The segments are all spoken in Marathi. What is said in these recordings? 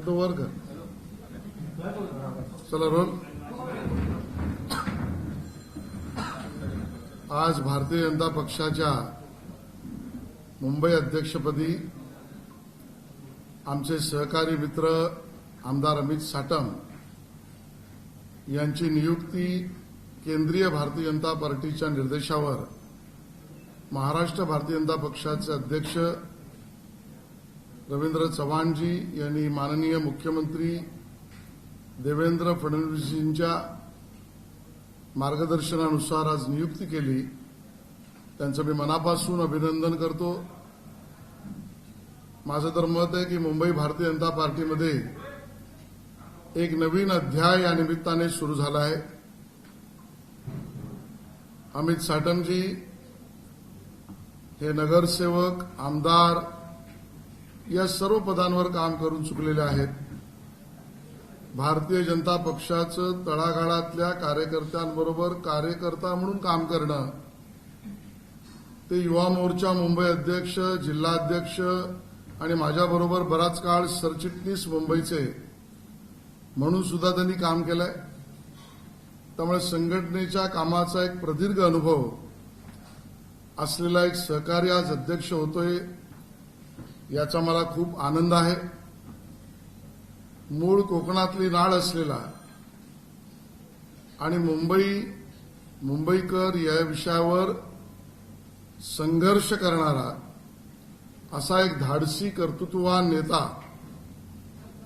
तो वर कर. चला रोल. आज भारतीय जनता पक्षाच्या मुंबई अध्यक्षपदी आमचे सहकारी मित्र आमदार अमित साटम यांची नियुक्ती केंद्रीय भारतीय जनता पार्टीच्या निर्देशावर महाराष्ट्र भारतीय जनता पक्षाचे अध्यक्ष रवींद्र चव्हाणजी यांनी माननीय मुख्यमंत्री देवेंद्र फडणवीसजींच्या मार्गदर्शनानुसार आज नियुक्ती केली. त्यांचं मी मनापासून अभिनंदन करतो. माझं तर मत आहे की मुंबई भारतीय जनता पार्टीमध्ये एक नवीन अध्याय या निमित्ताने सुरू झाला आहे. अमित साटमजी हे नगरसेवक, आमदार या सर्व पदांवर काम करून चुकलेले आहेत. भारतीय जनता पक्षाचं तळागाळातल्या कार्यकर्त्यांबरोबर कार्यकर्ता म्हणून काम करणं, ते युवा मोर्चा मुंबई अध्यक्ष, जिल्हाध्यक्ष आणि माझ्याबरोबर बराच काळ सरचिटणीस मुंबईचे म्हणून सुद्धा त्यांनी काम केलंय. त्यामुळे संघटनेच्या कामाचा एक प्रदीर्घ अनुभव असलेला एक सहकारी आज अध्यक्ष होतोय, याचा मला खूप आनंद आहे. मूळ कोकणातली नाळ असलेला आणि मुंबईकर या विषयावर संघर्ष करणारा असा एक धाडसी कर्तृत्ववान नेता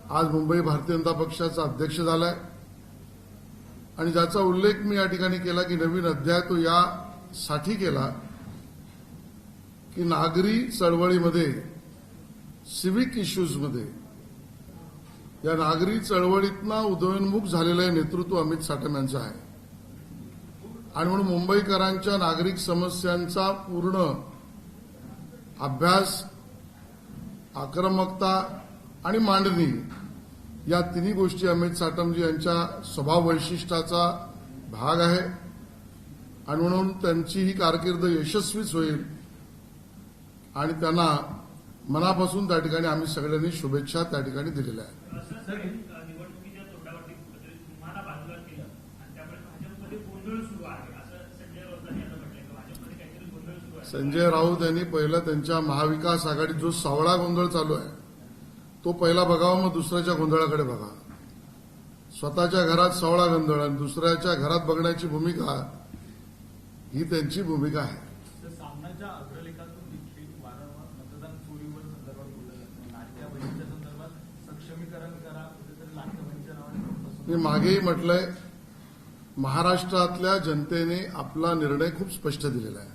आज मुंबई भारतीय जनता पक्षाचा अध्यक्ष झालाय. आणि ज्याचा उल्लेख मी या ठिकाणी केला की नवीन अध्याय तो यासाठी केला की नागरी चळवळीमध्ये, सिव्हिक इश्यूजमध्ये या नागरी चळवळीतनं उदयोन्मुख झालेलं नेतृत्व अमित साटम यांचं आहे. आणि म्हणून मुंबईकरांच्या नागरिक समस्यांचा पूर्ण अभ्यास, आक्रमकता आणि मांडणी या तिन्ही गोष्टी अमित साटमजी यांच्या स्वभाव वैशिष्ट्याचा भाग आहे. आणि म्हणून त्यांची ही कारकीर्द यशस्वीच होईल आणि त्यांना मनापासून त्या ठिकाणी आम्ही सगळ्यांनी शुभेच्छा त्या ठिकाणी दिलेल्या आहेत. निवडणुकीच्या तोंडावरती तुम्हाला बाजूला केलं आणि त्यामुळे भाजपमध्ये गोंधळ सुरू आहे असं संजय राऊतांनी आता म्हटलंय की भाजपमध्ये काहीतरी गोंधळ सुरू आहे. संजय राऊत यांनी पहिलं त्यांच्या महाविकास आघाडीत जो सावळा गोंधळ चालू आहे तो पहिला बघावा, मग दुसऱ्याच्या गोंधळाकडे बघा. स्वतःच्या घरात सावळा गोंधळ आणि दुसऱ्याच्या घरात बघण्याची भूमिका ही त्यांची भूमिका आहे. सामनाच्या अग्रलेखातून देखील वारंवार मतदान चोरीवर संदर्भात बोललं जातं. लाडक्या बहिणीच्या संदर्भात सक्षमीकरण करा, कुठेतरी लाडक्या बहिणीच्या नावाने मी मागेही म्हटलंय, महाराष्ट्रातल्या जनतेने आपला निर्णय खूप स्पष्ट दिलेला आहे.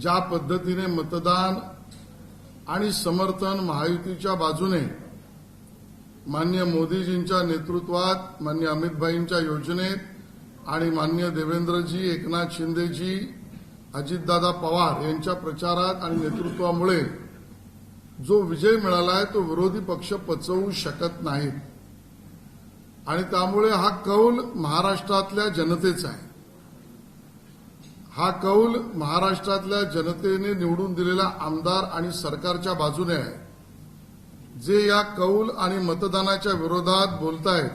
ज्या पद्धतीने मतदान आणि समर्थन महायुतीच्या बाजूने माननीय मोदीजींच्या नेतृत्वात, माननीय अमितभाईंच्या योजनेत आणि माननीय देवेंद्रजी, एकनाथ शिंदेजी, अजितदादा पवार यांच्या प्रचारात आणि नेतृत्वामुळे जो विजय मिळाला आहे तो विरोधी पक्ष पचवू शकत नाहीत. आणि त्यामुळे हा कौल महाराष्ट्रातल्या जनतेचा आहे. हा कौल महाराष्ट्रातल्या जनतेने निवडून दिलेल्या आमदार आणि सरकारच्या बाजूने आहे. जे या कौल आणि मतदानाच्या विरोधात बोलतायत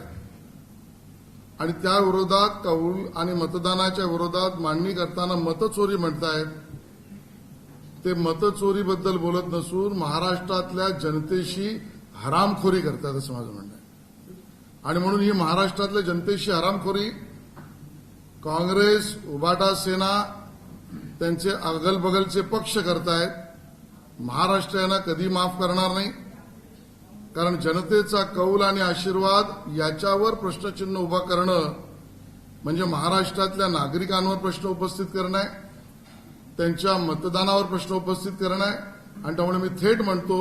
आणि त्या विरोधात, कौल आणि मतदानाच्या विरोधात मांडणी करताना मतचोरी म्हणतायत, ते मतचोरीबद्दल बोलत नसून महाराष्ट्रातल्या जनतेशी हरामखोरी करतात असं माझं म्हणणं आहे. आणि म्हणून ही महाराष्ट्रातल्या जनतेशी हरामखोरी काँग्रेस, उबाटा सेना, त्यांचे अगलबगलचे पक्ष करतायत. महाराष्ट्र यांना कधी माफ करणार नाही. कारण जनतेचा कौल आणि आशीर्वाद याच्यावर प्रश्नचिन्ह उभा करणं म्हणजे महाराष्ट्रातल्या नागरिकांवर प्रश्न उपस्थित करणं आहे, त्यांच्या मतदानावर प्रश्न उपस्थित करणं आहे. आणि त्यामुळे मी थेट म्हणतो,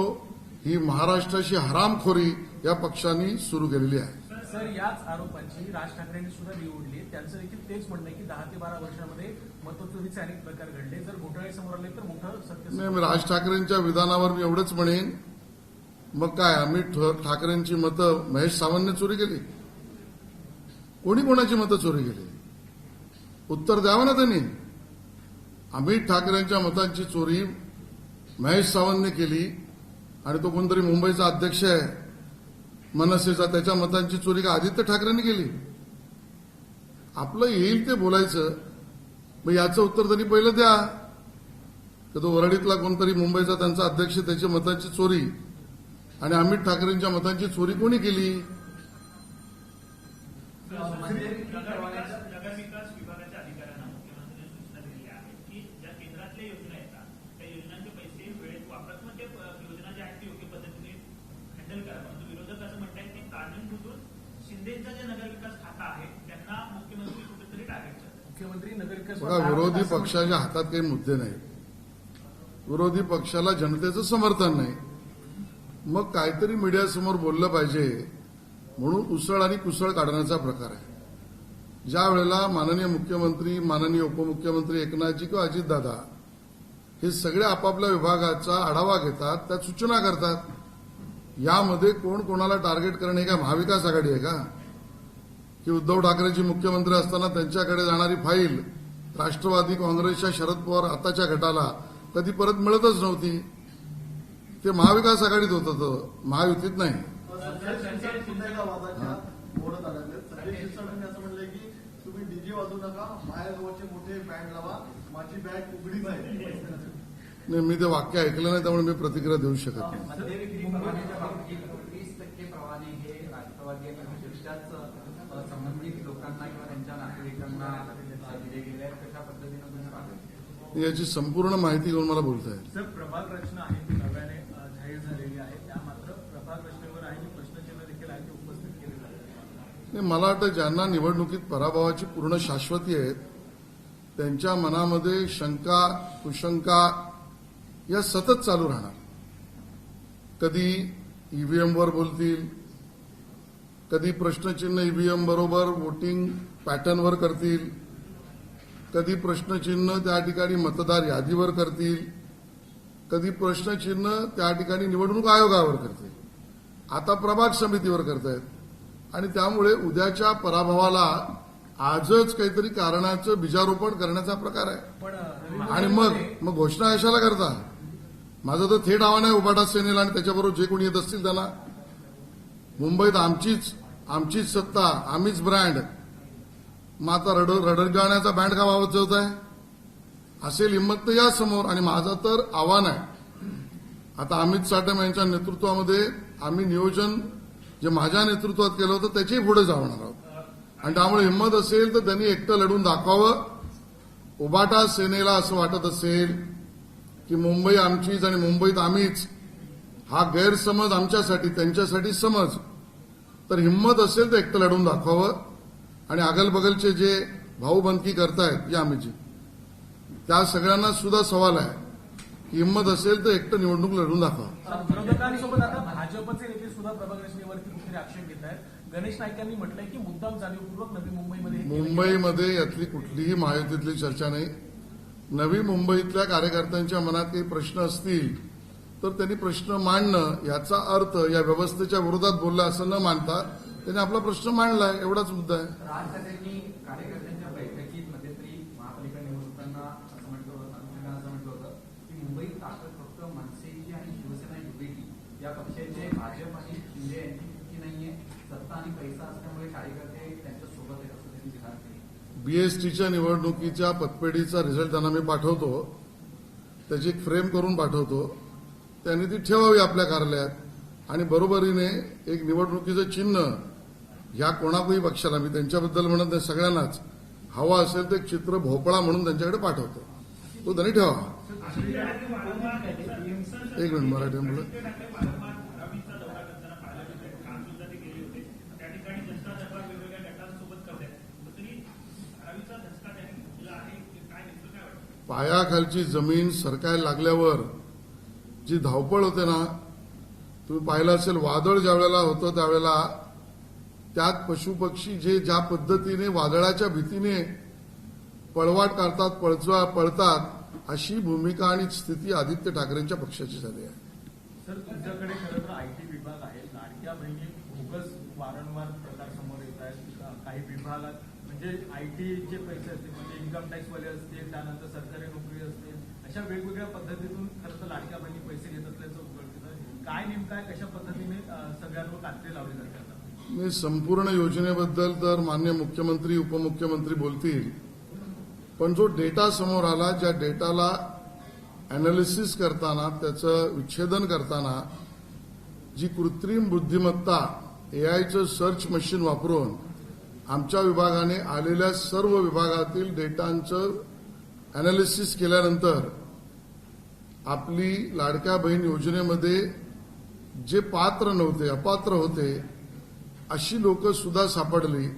ही महाराष्ट्राची हरामखोरी या पक्षांनी सुरू केलेली आहे. सर, याच आरोपांची राज ठाकरेंनी सुद्धा निवडली. त्यांचं देखील तेच म्हणणं आहे की 10 ते 12 वर्षामध्ये मतचोरीचे अनेक प्रकार घडले. जर घोटाळे समोर आले तर मोठं सत्य. नाही, मी राज ठाकरेंच्या विधानावर मी एवढंच म्हणेन, मग काय अमित ठाकरेंची मतं महेश सावंतने चोरी केली? कोणी कोणाची मतं चोरी केली? उत्तर द्यावं ना त्यांनी. अमित ठाकरेंच्या मतांची चोरी महेश सावंतने केली आणि तो कोणतरी मुंबईचा अध्यक्ष आहे मनसेचा त्याच्या मतांची चोरी का आदित्य ठाकरेंनी केली? आपलं येईल ते बोलायचं. मग याचं उत्तर तरी पहिलं द्या की तो वरळीतला कोणतरी मुंबईचा त्यांचा अध्यक्ष त्याच्या मतांची चोरी आणि अमित ठाकरेंच्या मतांची चोरी कोणी केली? नगर विकास विभागाच्या अधिकाऱ्यांना मुख्यमंत्र्यांनी सूचना दिली आहे की ज्या केंद्रातल्या योजना येतात त्या योजनांचे पैसे वेळेत वापरत मग ते योजना ज्या आहेत ते योग्य पद्धतीने हँडल करा. परंतु विरोधक असं म्हणतात की कारणीभूत शिंदेचा जे नगर विकास खाता आहे त्यांना मुख्यमंत्री कुठेतरी टार्गेट करतात. मुख्यमंत्री नगर विकास बघा, विरोधी पक्षाच्या हातात काही मुद्दे नाही. विरोधी पक्षाला जनतेचं समर्थन नाही. मग काहीतरी मीडियासमोर बोललं पाहिजे म्हणून उसळ आणि कुसळ काढण्याचा प्रकार आहे. ज्या वेळेला माननीय मुख्यमंत्री, माननीय उपमुख्यमंत्री एकनाथजी किंवा अजितदादा हे सगळे आपापल्या विभागाचा आढावा घेतात, त्यात सूचना करतात. यामध्ये कोण कोणाला टार्गेट करणे हे काय महाविकास आघाडी आहे का? की उद्धव ठाकरेजी मुख्यमंत्री असताना त्यांच्याकडे जाणारी फाईल राष्ट्रवादी काँग्रेसच्या शरद पवार आताच्या गटाला कधी परत मिळतच नव्हती. ते महाविकास आघाडीत होतं, महायुतीत नाही. संजय शिरसाटांनी असं म्हणलंय की तुम्ही डीजे वाजवू नका, मायागावाचे मोठे बँड लावा, माझी बॅग उघडीच आहे. नाही, मी ते वाक्य ऐकलं नाही त्यामुळे मी प्रतिक्रिया देऊ शकत नाही. मद्यविक्रीच्या बाबतीत 20% प्रमाणे हे राष्ट्रवादी दृष्ट्याच संबंधित लोकांना किंवा त्यांच्या नातेवाईकांना दिले गेले आहेत. कशा पद्धतीनं तुम्ही पाहता? याची संपूर्ण माहिती घेऊन मला बोलताय. सर, प्रभाग रचना आहे ती नव्याने जाहीर झालेली आहे. त्या मात्र प्रभाग रचनेवर आहे की प्रश्नचिन्ह देखील आहे ते उपस्थित केले जाते. नाही, मला वाटतं ज्यांना निवडणुकीत पराभवाची पूर्ण शाश्वती आहे त्यांच्या मनामध्ये शंका कुशंका या सतत चालू राहणार. कधी ईव्हीएमवर बोलतील, कधी प्रश्नचिन्ह ईव्हीएम बरोबर वोटिंग पॅटर्नवर करतील, कधी प्रश्नचिन्ह त्या ठिकाणी मतदार यादीवर करतील, कधी प्रश्नचिन्ह त्या ठिकाणी निवडणूक आयोगावर करतील, आता प्रभाग समितीवर करतायत. आणि त्यामुळे उद्याच्या पराभवाला आजच काहीतरी कारणाचं बीजारोपण करण्याचा प्रकार आहे. आणि मग घोषणा कशाला करता? माझं तर थेट आव्हान आहे उभाटा सेनेला आणि त्याच्याबरोबर जे कोणी येत असतील त्यांना. मुंबईत आमचीच सत्ता, आम्हीच ब्रँड. मग आता रडगाण्याचा बँड का वाजवत आहे? असेल हिंमत तर या समोर. आणि माझं तर आव्हान आहे, आता अमित साटम यांच्या नेतृत्वामध्ये आम्ही नियोजन जे माझ्या नेतृत्वात केलं होतं त्याच्याही पुढे जाणार आहोत. आणि त्यामुळे हिंमत असेल तर त्यांनी एकटं लढून दाखवावं. उभाटा सेनेला असं वाटत असेल की मुंबई आमचीच आणि मुंबईत आम्हीच, हा गैरसमज आमच्यासाठी त्यांच्यासाठी समज, तर हिंमत असेल तर एकटं लढून दाखवावं. आणि अगलबगलचे जे भाऊबंदकी करतायत या आम्हीची, त्या सगळ्यांना सुद्धा सवाल आहे की हिंमत असेल तर एकटं निवडणूक लढून दाखवा. विरोधकांसोबत आता भाजपचे नेते सुद्धा प्रभाग रचनेवरती कुठेतरी आक्षेप घेत आहेत. गणेश नाईकांनी म्हटलंय की मुद्दाम जाणीवपूर्वक नवी मुंबईमध्ये यातली कुठलीही महायुतीतली चर्चा नाही. नवी मुंबईतल्या कार्यकर्त्यांच्या मनात काही प्रश्न असतील तर त्यांनी प्रश्न मांडणं, याचा अर्थ या व्यवस्थेच्या विरोधात बोलला असं न मानता त्यांनी आपला प्रश्न मांडलाय, एवढाच मुद्दा आहे. राज ठाकरेंनी कार्यकर्त्यांच्या बैठकीत मध्यंतरी महापालिका निवडणुकांना असं म्हटलं होतं की मुंबईत ताकद फक्त मनसेची आणि शिवसेना युतीची, या पक्षाचे भाजप आणि शिंदे यांची चुकी नाहीये, सत्ता आणि पैसा असल्यामुळे कार्यकर्ते त्यांच्यासोबत आहेत असं त्यांनी जाहीर केलं. बीएसटीच्या निवडणुकीच्या पतपेढीचा रिझल्ट त्यांना मी पाठवतो, त्याची एक फ्रेम करून पाठवतो. त्यांनी ती ठेवावी आपल्या कार्यालयात. आणि बरोबरीने एक निवडणुकीचं चिन्ह ह्या कोणाकोही पक्षाला, मी त्यांच्याबद्दल म्हणत नाही, सगळ्यांनाच हवा असेल तर एक चित्र भोपळा म्हणून त्यांच्याकडे पाठवतो, तो त्यांनी ठेवा. एक मिनिट, मराठी मुलं पायाखालची जमीन सरकायला लागल्यावर जी धावपळ होते ना, तुम्ही पाहिलं असेल, वादळ ज्या वेळेला होतं त्यावेळेला त्यात पशुपक्षी जे ज्या पद्धतीने वादळाच्या भीतीने पळवाट काढतात, पळतात, अशी भूमिका आणि स्थिती आदित्य ठाकरेंच्या पक्षाची झाली आहे. सर, तुमच्याकडे खरं तर आयटी विभाग आहे. लाडक्या बहिणी बोगस वारंवार प्रकार समोर येत आहेत. काही विभागात म्हणजे आयटीचे पैसे असतील, म्हणजे इन्कम टॅक्सवाले असतील, त्यानंतर सरकारी नोकरी असतील, अशा वेगवेगळ्या पद्धतीतून खरं तर लाडक्या बहिणी पैसे घेत असल्याचं उघडकीस आहे. काय नेमकं आहे, कशा पद्धतीने सगळ्यांवर कात्री लावली जाते आता? मी संपूर्ण योजनेबद्दल तर माननीय मुख्यमंत्री उपमुख्यमंत्री बोलतील, पण जो डेटा समोर आला, ज्या डेटाला अनालिसिस करताना, त्याचं विच्छेदन करताना जी कृत्रिम बुद्धिमत्ता एआयचं सर्च मशीन वापरून आमच्या विभागाने आलेल्या सर्व विभागातील डेटांचं अनालिसिस केल्यानंतर आपली लाडक्या बहीण योजनेमध्ये जे पात्र नव्हते, अपात्र होते, अशी लोक सुद्धा सापडली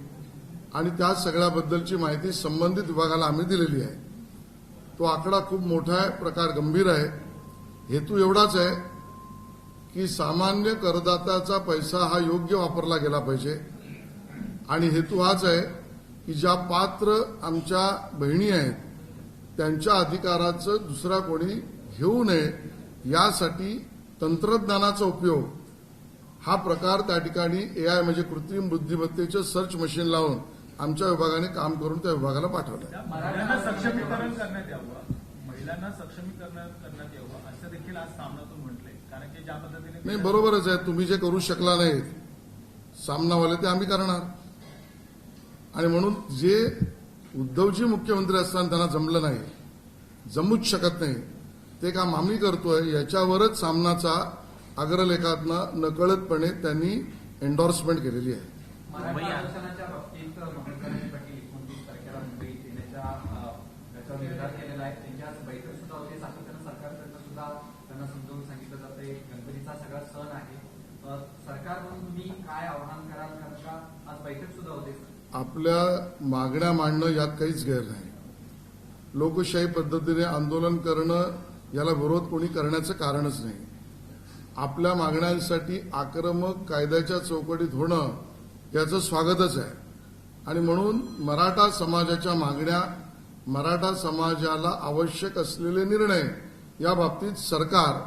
आणि त्या सगळ्याबद्दलची माहिती संबंधित विभागाला आम्ही दिलेली आहे. तो आकडा खूप मोठा आहे, प्रकार गंभीर आहे. हेतू एवढाच आहे की सामान्य करदात्याचा पैसा हा योग्य वापरला गेला पाहिजे आणि हेतू हाच आहे की ज्या पात्र आमच्या बहिणी आहेत त्यांच्या अधिकाराचं दुसरा कोणी घेऊ नये, यासाठी तंत्रज्ञानाचा उपयोग हा प्रकार त्या ठिकाणी एआय म्हणजे कृत्रिम बुद्धिमत्तेचं सर्च मशीन लावून आमच्या विभागाने काम करून त्या विभागाला पाठवलं. महिलांना सक्षमीकरण करण्यात यावं, महिलांना सक्षमीकरण करण्यात यावं असं देखील आज सामनातून म्हटलंय. कारण की ज्या पद्धतीने नाही, बरोबरच आहे. तुम्ही जे करू शकला नाहीत सामनावाले ते आम्ही करणार. आणि म्हणून जे उद्धवजी मुख्यमंत्री असताना त्यांना जमलं नाही, जमूच शकत नाही, ते काम आम्ही करतोय. याच्यावरच सामनाचा अग्रलेखातनं नकळतपणे त्यांनी एन्डॉर्समेंट केलेली आहे. मराठा आरक्षणाच्या बाबतीत महेंद्रजी पाटील 29 तारखेला मुंबईत येण्याचा त्याचा निर्धार केलेला आहे. त्यांची आज बैठक सुद्धा होते. सातत्यानं सरकारकडनं सुद्धा त्यांना समजावून सांगितलं जाते. गणपतीचा सगळा सण आहे. सरकार म्हणून तुम्ही काय आवाहन कराल, कारण का आज बैठक सुद्धा होते? आपल्या मागण्या मांडणं यात काहीच गैर नाही. लोकशाही पद्धतीने आंदोलन करणं याला विरोध कोणी करण्याचं कारणच नाही. आपल्या मागण्यांसाठी आक्रमक कायद्याच्या चौकटीत होणं याचं स्वागतच आहे. आणि म्हणून मराठा समाजाच्या मागण्या, मराठा समाजाला आवश्यक असलेले निर्णय या बाबतीत सरकार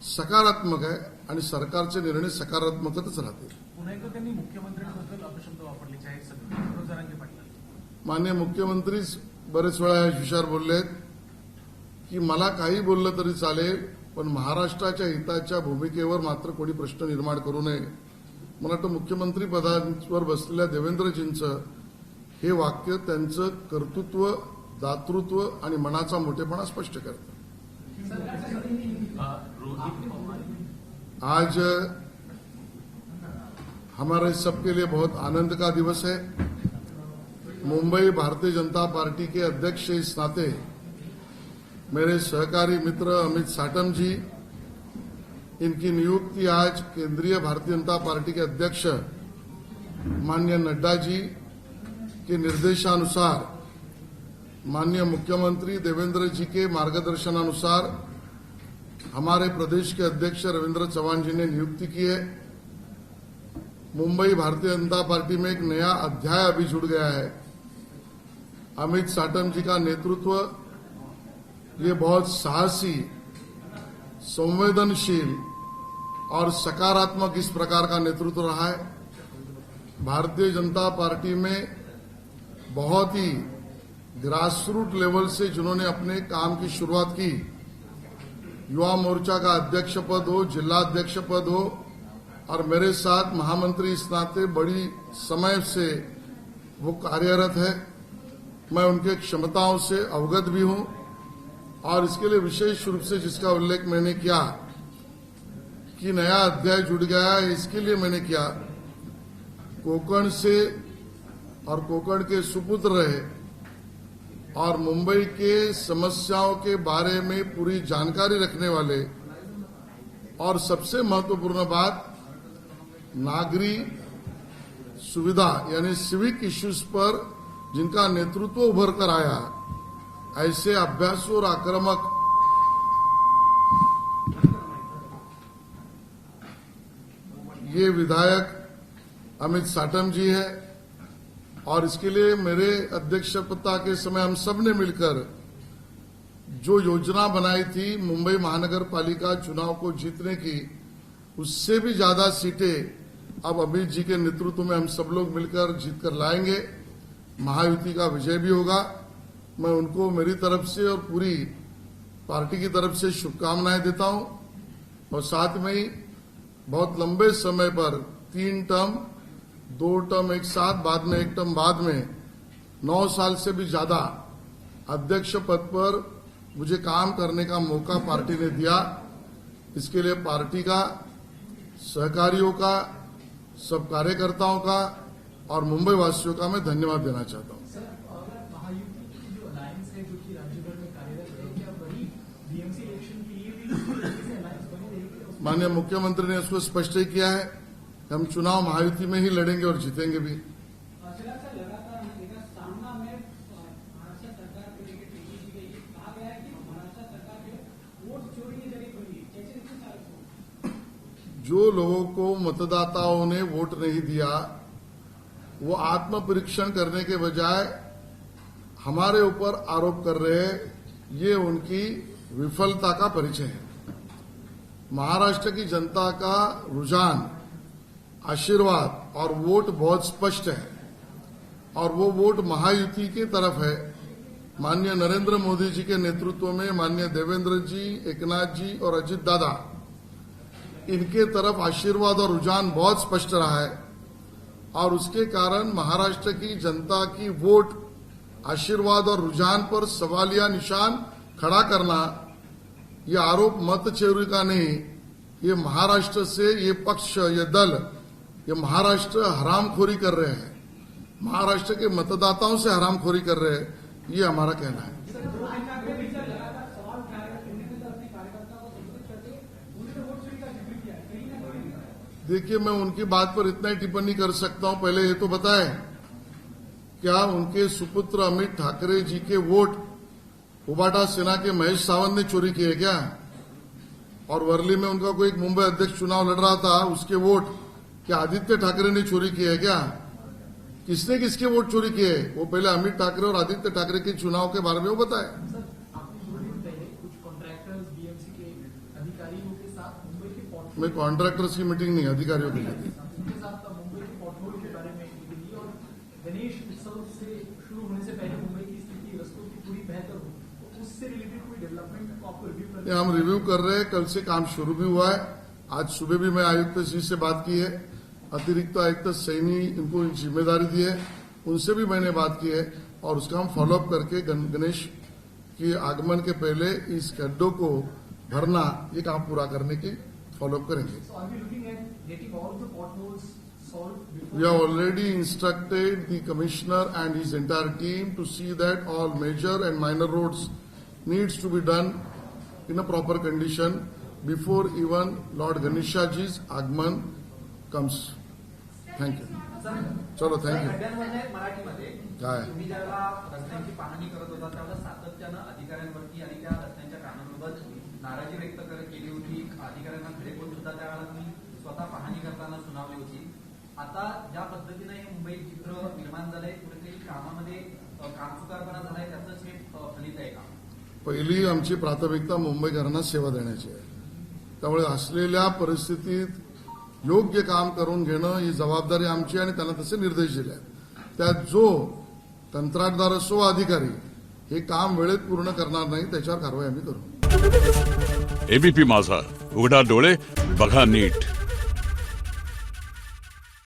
सकारात्मक आहे आणि सरकारचे निर्णय सकारात्मकच राहतील. पुन्हा एकदा त्यांनी मुख्यमंत्र्यांबद्दल अपशब्द वापरले आहेत सगळे जरांगे पाटील. माननीय मुख्यमंत्रीच बरेच वेळा या विषयावर बोललेत की मला काही बोललं तरी चालेल, पण महाराष्ट्राच्या हिताच्या भूमिकेवर मात्र कोणी प्रश्न निर्माण करू नये. मला वाटतं मुख्यमंत्री पदावर बसलेल्या देवेंद्रजींचं हे वाक्य त्यांचं कर्तृत्व, दातृत्व आणि मनाचा मोठेपणा स्पष्ट करतं. आज हमारे सबके लिए बहुत आनंद का दिवस है. मुंबई भारतीय जनता पार्टी के अध्यक्ष इस नाते मेरे सहकारी मित्र अमित साटम जी, इनकी नियुक्ति आज केंद्रीय भारतीय जनता पार्टी के अध्यक्ष माननीय नड्डा जी के निर्देशानुसार, माननीय मुख्यमंत्री देवेंद्र जी के मार्गदर्शनानुसार हमारे प्रदेश के अध्यक्ष रविंद्र चौहान जी ने नियुक्ति की है. मुंबई भारतीय जनता पार्टी में एक नया अध्याय अभी जुड़ गया है. अमित साटम जी का नेतृत्व ये बहुत साहसी, संवेदनशील और सकारात्मक इस प्रकार का नेतृत्व रहा है. भारतीय जनता पार्टी में बहुत ही ग्रासरूट लेवल से जिन्होंने अपने काम की शुरुआत की, युवा मोर्चा का अध्यक्ष पद हो, जिला अध्यक्ष पद हो, और मेरे साथ महामंत्री इस नाते बड़ी समय से वो कार्यरत है. मैं उनके क्षमताओं से अवगत भी हूं और इसके लिए विशेष रूप से जिसका उल्लेख मैंने किया कि नया अध्याय जुड़ गया है, इसके लिए मैंने किया. कोकण से और कोकण के सुपुत्र रहे और मुंबई के समस्याओं के बारे में पूरी जानकारी रखने वाले, और सबसे महत्वपूर्ण बात नागरी सुविधा यानी सिविक इश्यूज पर जिनका नेतृत्व उभर कर आया, ऐसे अभ्यासु और आक्रामक ये विधायक अमित साटम जी है. और इसके लिए मेरे अध्यक्षता के समय हम सब ने मिलकर जो योजना बनाई थी मुंबई महानगर पालिका चुनाव को जीतने की, उससे भी ज्यादा सीटें अब अमित जी के नेतृत्व में हम सब लोग मिलकर जीतकर लाएंगे. महायुति का विजय भी होगा. मैं उनको मेरी तरफ से और पूरी पार्टी की तरफ से शुभकामनाएं देता हूं और साथ में ही बहुत लंबे समय पर 3 टर्म, 2 टर्म एक साथ, बाद में 1 टर्म बाद में 9 साल से भी ज्यादा अध्यक्ष पद पर मुझे काम करने का मौका पार्टी ने दिया। इसके लिए पार्टी का, सहकारियों का, सब कार्यकर्ताओं का और मुंबई वासियों का मैं धन्यवाद देना चाहता हूं। सर, अगर महायुति की जो अलायंस है जो कि राज्य भर में कार्यरत है, क्या वही बीएमसी इलेक्शन के लिए भी अलायंस बनी रहेगी? माननीय मुख्यमंत्री ने इसको स्पष्ट ही किया है कि हम चुनाव महायुति में ही लड़ेंगे और जीतेंगे भी। सर, लगातार हमने देखा सामना में महाराष्ट्र सरकार को लेकर टीवी की गई, कहा गया है कि महाराष्ट्र सरकार जो वोट चोरी की जगह बनी है, कैसे इसके साथ जो लोगों को मतदाताओं ने वोट नहीं दिया वो आत्म परीक्षण करने के बजाय हमारे ऊपर आरोप कर रहे हैं, ये उनकी विफलता का परिचय है। महाराष्ट्र की जनता का रुझान, आशीर्वाद और वोट बहुत स्पष्ट है और वो वोट महायुति की तरफ है। माननीय नरेंद्र मोदी जी के नेतृत्व में माननीय देवेंद्र जी, एकनाथ जी और अजित दादा, इनके तरफ आशीर्वाद और रुझान बहुत स्पष्ट रहा है और उसके कारण महाराष्ट्र की जनता की वोट आशीर्वाद और रुझान पर सवालिया निशान खड़ा करना, ये आरोप मत चोरी का नहीं, ये महाराष्ट्र से ये पक्ष, ये दल, ये महाराष्ट्र हरामखोरी कर रहे हैं, महाराष्ट्र के मतदाताओं से हरामखोरी कर रहे हैं, ये हमारा कहना है। लगातार सवाल उठा रहे हैं, कहीं ना अपने कार्यकर्ता को संबोधित करके उन्होंने वोट चोरी का जिक्र किया है, कहीं ना कहीं। देखिए, मैं उनकी बात पर इतना ही टिप्पणी कर सकता हूं। पहले ये तो बताएं, क्या उनके सुपुत्र अमित ठाकरे जी के वोट उबाटा सेना के महेश सावंत ने चोरी किए क्या? और वर्ली में उनका कोई एक मुंबई अध्यक्ष चुनाव लड़ रहा था, उसके वोट क्या आदित्य ठाकरे ने चोरी किए हैं क्या? किसने किसके वोट चोरी किए? वो पहले अमित ठाकरे और आदित्य ठाकरे के चुनाव के बारे में वो बताए। सर, आपने थोड़ी देर पहले कुछ कॉन्ट्रैक्टर्स बीएमसी के अधिकारियों के साथ मुंबई के पोर्ट मैं कॉन्ट्रैक्टर्स की मीटिंग नहीं, अधिकारियों की मीटिंग। उनके साथ मुंबई के पोर्टफोलियो के बारे में की गई और गणेश उत्सव से शुरू होने से पहले मुंबई की स्थिति, रस्तों की पूरी बेहतर हो, तो उससे रिलेटेड कोई डेवलपमेंट को आपको रिव्यू करना ये हम रिव्यू कर रहे हैं। कल से काम शुरू भी हुआ है। आज सुबह भी मैं आयुक्त जी से बात की है, अतिरिक्त आयुक्त सैनी इनको जिम्मेदारी दी है, उनसे भी मैंने बात की है और उसका हम फॉलोअप करके गणेश के आगमन के पहले इस गड्ढों को भरना, ये काम पूरा करने की फॉलोअप करेंगे। So are we looking at getting all the potholes solved before? We have already instructed the commissioner and his entire team to see that all major and minor roads needs to be done in a proper condition before even Lord Ganesha ji's Agman comes. Thank you. चलो, थँक यू. खड्ड्यांमध्ये मराठीमध्ये काय? तुम्ही ज्यावेळेला रस्त्यांची पाहणी करत होता त्यावेळेला सातत्यानं अधिकाऱ्यांवरती आणि त्या रस्त्यांच्या कामाबाबत नाराजी व्यक्त केली होती. अधिकाऱ्यांना खडे बोलून सुद्धा त्यावेळेला तुम्ही स्वतः पाहणी करताना सुनावली होती. आता ज्या पद्धतीनं हे मुंबई चित्र निर्माण झालंय, कुठेतरी कामामध्ये कामचुकारपणा झालाय, त्याचंच हे फलित आहे का? पहिली आमची प्राथमिकता मुंबईकरांना सेवा देण्याची आहे. त्यामुळे असलेल्या परिस्थितीत योग्य काम करून घेणं ही जबाबदारी आमची आणि त्यांना तसे निर्देश दिले आहेत. त्यात जो कंत्राटदार असो अधिकारी हे काम वेळेत पूर्ण करणार नाही त्याच्यावर कारवाई आम्ही करू. एबीपी माझा, उघडा डोळे बघा नीट.